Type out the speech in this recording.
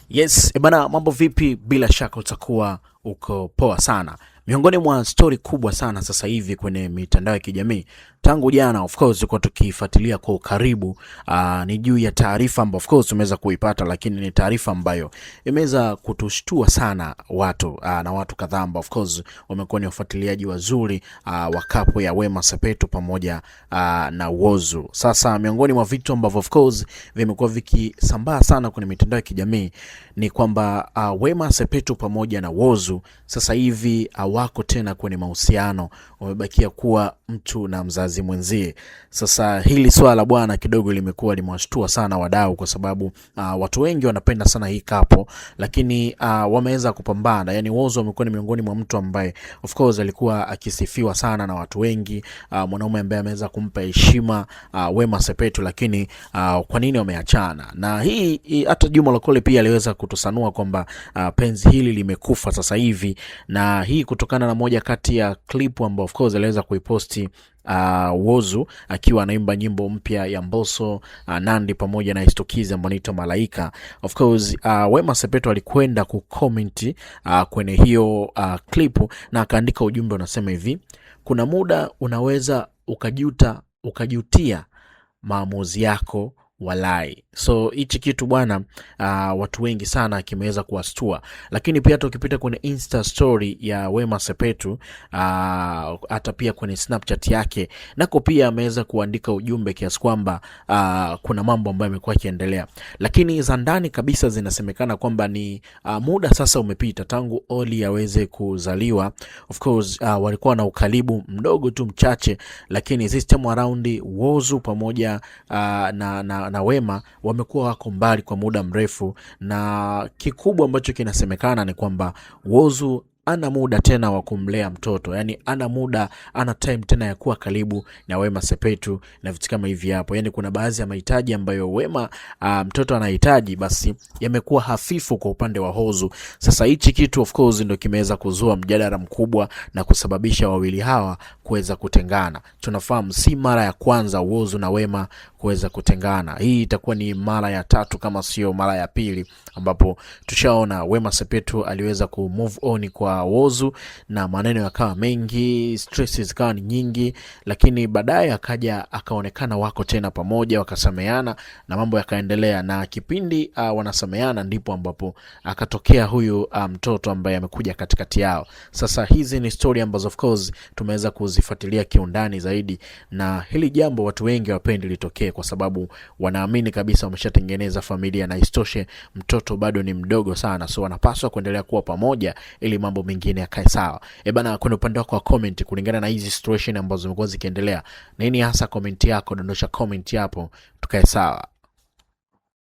Yes, bana, mambo vipi? Bila shaka utakuwa uko poa sana. Miongoni mwa story kubwa sana sasa hivi kwenye mitandao ya kijamii tangu jana, of course tulikuwa tukifuatilia kwa ukaribu, ni juu ya taarifa ambayo of course tumeweza kuipata, lakini ni taarifa ambayo imeweza kutushtua sana watu, na watu kadhaa ambao of course wamekuwa ni wafuatiliaji wazuri wa kapo ya Wema Sepetu pamoja na Whozu. Sasa miongoni mwa vitu ambavyo of course vimekuwa vikisambaa sana kwenye mitandao ya kijamii ni kwamba Wema Sepetu pamoja na Whozu sasa hivi wako tena kwenye mahusiano, wamebakia kuwa mtu na mzazi mwenzie. Sasa hili swala bwana kidogo limekuwa limewashtua sana wadau, kwa sababu watu wengi wanapenda sana hii kapo, lakini wameweza kupambana. Yani Whozu amekuwa ni miongoni mwa mtu ambaye of course alikuwa akisifiwa sana na watu wengi, mwanaume ambaye ameweza kumpa heshima Wema Sepetu, lakini kwa nini wameachana? Na hii hata Juma Lokole pia aliweza kutusanua kwamba penzi hili limekufa sasa hivi, na hii kutokana na moja kati ya clip ambayo of course aliweza kuiposti Whozu akiwa anaimba nyimbo mpya ya Mbosso, Nandi pamoja na Istokizi ambayo inaitwa Malaika. Of course Wema Sepetu alikwenda kucomment kwenye hiyo clip na akaandika ujumbe unasema hivi: kuna muda unaweza ukajutia maamuzi yako walai. So hichi kitu bwana watu wengi sana kimeweza kuwastua, lakini pia hata ukipita kwenye Insta story ya Wema Sepetu, hata pia kwenye Snapchat yake nako pia ameweza kuandika ujumbe kiasi kwamba kuna mambo ambayo yamekuwa yakiendelea, lakini za ndani kabisa zinasemekana kwamba ni muda sasa umepita tangu Oli aweze kuzaliwa. Of course walikuwa na ukaribu mdogo tu mchache, lakini this time around Whozu pamoja na Wema wamekuwa wako mbali kwa muda mrefu, na kikubwa ambacho kinasemekana ni kwamba Whozu ana muda tena wa kumlea mtoto, yani ana muda, ana time tena ya kuwa karibu na Wema Sepetu na vitu kama hivi hapo. Yani kuna baadhi ya mahitaji ambayo Wema mtoto anahitaji, basi yamekuwa hafifu kwa upande wa Whozu. Sasa hichi kitu of course ndio kimeweza kuzua mjadala mkubwa na kusababisha wawili hawa kuweza kutengana. Tunafahamu si mara ya kwanza Whozu na Wema kuweza kutengana. Hii itakuwa ni mara ya tatu kama sio mara ya pili, ambapo tushaona Wema Sepetu aliweza ku move on kwa Whozu na maneno yakawa mengi, stresses zikawa ni nyingi, lakini baadaye akaonekana wako tena pamoja, wakasameana na mambo yakaendelea, na kipindi wanasameana ndipo ambapo akatokea huyu mtoto ambaye amekuja katikati yao. Sasa hizi ni story ambazo of course tumeweza kuzifuatilia kiundani zaidi, na hili jambo watu wengi wapendi litokee kwa sababu wanaamini kabisa wameshatengeneza familia, na istoshe mtoto bado ni mdogo sana, so wanapaswa kuendelea kuwa pamoja ili mambo mengine yakae sawa. Bana, kwenye upande wako wa comment kulingana na hizi situation ambazo zimekuwa zikiendelea, nini hasa comment yako? Dondosha comment hapo tukae sawa.